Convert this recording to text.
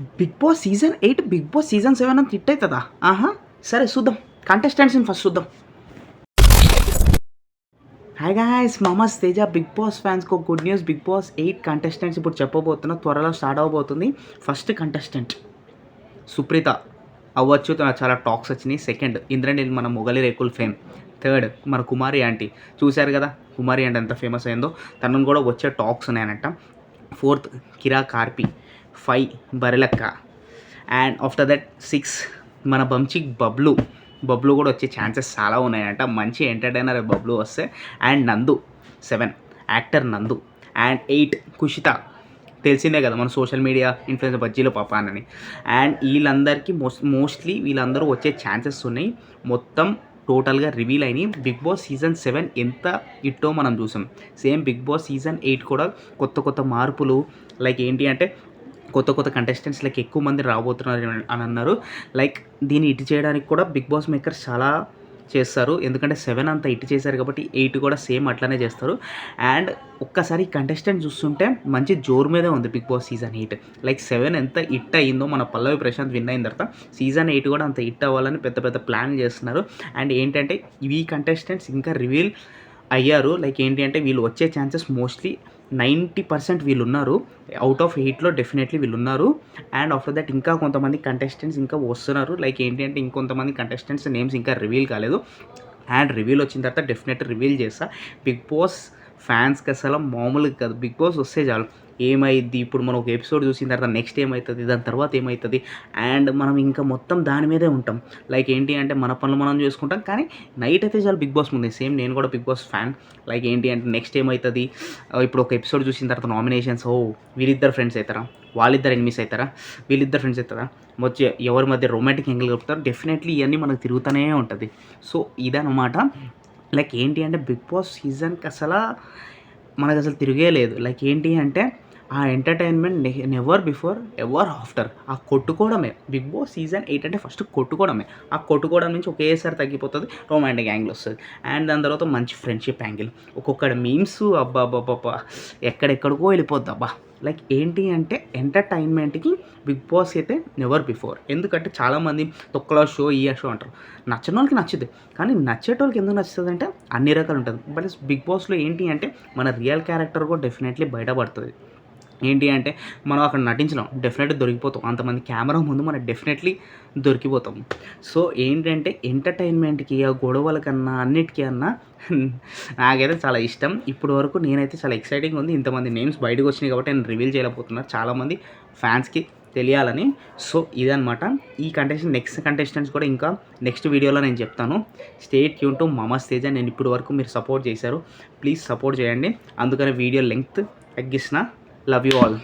Big boss season 8 big boss season 7 అంత hit అవుతుందా? సరే చూద్దాం. కంటెస్టెంట్స్ని ఫస్ట్ చూద్దాం. హాయ్ గాయ్స్, మమస్ తేజ. బిగ్ బాస్ ఫ్యాన్స్కి ఒక good news. Big boss 8 contestants ఇప్పుడు చెప్పబోతున్నా, త్వరలో స్టార్ట్ అవ్వబోతుంది. ఫస్ట్ కంటెస్టెంట్ సుప్రీత అవ్వచ్చు, చాలా టాక్స్ వచ్చినాయి. సెకండ్ ఇంద్రనీల్, మన మొగలి రేకుల్ ఫేమ్. థర్డ్ మన కుమారి ఆంటీ, చూశారు కదా కుమారి ఆంటీ ఎంత ఫేమస్ అయిందో, తనను కూడా వచ్చే టాక్స్ ఉన్నాయనట. Fourth Kiraak RP. 5 బరిలక్క. అండ్ ఆఫ్టర్ దట్ 6 మన బంచి బబ్లు కూడా వచ్చే ఛాన్సెస్ చాలా ఉన్నాయంట. మంచి ఎంటర్టైనర్ బబ్లు వస్తే. అండ్ నందు 7 యాక్టర్ నందు. అండ్ 8 కుషిత, తెలిసిందే కదా మన సోషల్ మీడియా ఇన్ఫ్లుయెన్సర్ బజ్జీలో పాపానని. అండ్ వీళ్ళందరికీ మోస్ట్లీ వీళ్ళందరూ వచ్చే ఛాన్సెస్ ఉన్నాయి. మొత్తం టోటల్గా రివీల్ అయినాయి. బిగ్ బాస్ సీజన్ 7 ఎంత ఇట్టో మనం చూసాం. సేమ్ బిగ్ బాస్ సీజన్ 8 కూడా కొత్త మార్పులు, లైక్ ఏంటి అంటే కొత్త కంటెస్టెంట్స్ లైక్ ఎక్కువ మంది రాబోతున్నారు అని అన్నారు. లైక్ దీన్ని ఇటు చేయడానికి కూడా బిగ్ బాస్ మేకర్స్ చాలా చేస్తారు. ఎందుకంటే 7 అంతా ఇటు చేశారు కాబట్టి 8 కూడా సేమ్ అట్లానే చేస్తారు. అండ్ ఒక్కసారి కంటెస్టెంట్ చూస్తుంటే మంచి జోరు మీదే ఉంది బిగ్ బాస్ సీజన్ 8. లైక్ 7 ఎంత హిట్ అయ్యిందో, మన పల్లవి ప్రశాంత్ విన్ అయిన తర్వాత సీజన్ 8 కూడా అంత హిట్ అవ్వాలని పెద్ద ప్లాన్ చేస్తున్నారు. అండ్ ఏంటంటే ఈ కంటెస్టెంట్స్ ఇంకా రివీల్ అయ్యారు. లైక్ ఏంటి అంటే వీళ్ళు వచ్చే ఛాన్సెస్ మోస్ట్లీ 90% వీళ్ళు ఉన్నారు. అవుట్ ఆఫ్ 8లో డెఫినెట్లీ వీళ్ళు ఉన్నారు. అండ్ ఆఫ్టర్ దట్ ఇంకా కొంతమంది కంటెస్టెంట్స్ ఇంకా వస్తున్నారు. లైక్ ఏంటి అంటే ఇంకొంతమంది కంటెస్టెంట్స్ నేమ్స్ ఇంకా రివీల్ కాలేదు. అండ్ రివీల్ వచ్చిన తర్వాత డెఫినెట్లీ రివీల్ చేస్తా. బిగ్ బాస్ ఫ్యాన్స్కి అసలు మామూలుగా కాదు. బిగ్ బాస్ వస్తే చాలు ఏమైద్ది, ఇప్పుడు మనం ఒక ఎపిసోడ్ చూసిన తర్వాత నెక్స్ట్ ఏమవుతుంది, దాని తర్వాత ఏమవుతుంది, అండ్ మనం ఇంకా మొత్తం దాని మీదే ఉంటాం. లైక్ ఏంటి అంటే మన పనులు మనం చేసుకుంటాం, కానీ నైట్ అయితే చాలు బిగ్ బాస్ ముందే. సేమ్ నేను కూడా బిగ్ బాస్ ఫ్యాన్. లైక్ ఏంటి అంటే నెక్స్ట్ ఏమవుతుంది, ఇప్పుడు ఒక ఎపిసోడ్ చూసిన తర్వాత నామినేషన్స్, వీళ్ళిద్దరు ఫ్రెండ్స్ అవుతారా, వాళ్ళిద్దరు ఎనిమిస్ అవుతారా, వీళ్ళిద్దరు ఫ్రెండ్స్ అవుతారా, వచ్చి ఎవరి మధ్య రొమాంటిక్ యాంగిల్ కలుపుతారు, డెఫినెట్లీ ఇవన్నీ మనకు తిరుగుతూనే ఉంటుంది. సో ఇదన్నమాట. లైక్ ఏంటి అంటే బిగ్ బాస్ సీజన్కి మనకు అసలు తిరిగే లేదు. లైక్ ఏంటి అంటే ఆ entertainment never before ever after. ఆ కొట్టుకోవడమే బిగ్ బాస్ సీజన్ 8 అంటే ఫస్ట్ కొట్టుకోవడమే. ఆ కొట్టుకోవడం నుంచి ఒకేసారి తగ్గిపోతుంది, రొమాంటిక్ యాంగిల్ వస్తుంది. అండ్ దాని తర్వాత మంచి ఫ్రెండ్షిప్ యాంగిల్, ఒక్కొక్కటి మీమ్స్ అబ్బా ఎక్కడెక్కడికో వెళ్ళిపోద్ది అబ్బా. లైక్ ఏంటి అంటే ఎంటర్టైన్మెంట్కి బిగ్ బాస్ అయితే నెవర్ బిఫోర్. ఎందుకంటే చాలామంది తొక్కలో షో ఈ షో అంటారు. నచ్చిన వాళ్ళకి నచ్చుద్ది, కానీ నచ్చేటోళ్ళకి ఎందుకు నచ్చుతుంది అంటే అన్ని రకాలు ఉంటుంది. బట్ బిగ్ బాస్లో ఏంటి అంటే మన రియల్ క్యారెక్టర్ కూడా డెఫినెట్లీ బయటపడుతుంది. ఏంటి అంటే మనం అక్కడ నటించలేం, డెఫినెట్లీ దొరికిపోతాం. అంతమంది కెమెరా ముందు మనం డెఫినెట్లీ దొరికిపోతాం. సో ఏంటంటే ఎంటర్టైన్మెంట్కి, ఆ గొడవల కన్నా అన్నిటికీ నాకైతే చాలా ఇష్టం. ఇప్పుడు వరకు నేనైతే చాలా ఎక్సైటింగ్ ఉంది. ఇంతమంది నేమ్స్ బయటకు వచ్చినాయి కాబట్టి నేను రివీల్ చేయలేకపోతున్నారు, చాలామంది ఫ్యాన్స్కి తెలియాలని. సో ఇదనమాట ఈ నెక్స్ట్ కంటెస్టెంట్స్ కూడా ఇంకా నెక్స్ట్ వీడియోలో నేను చెప్తాను. స్టే ట్యూన్ టు మమస్ తేజ. నేను ఇప్పుడు వరకు మీరు సపోర్ట్ చేశారు, ప్లీజ్ సపోర్ట్ చేయండి. అందుకని వీడియో లెంగ్త్ తగ్గిస్తున్నా. Love you all.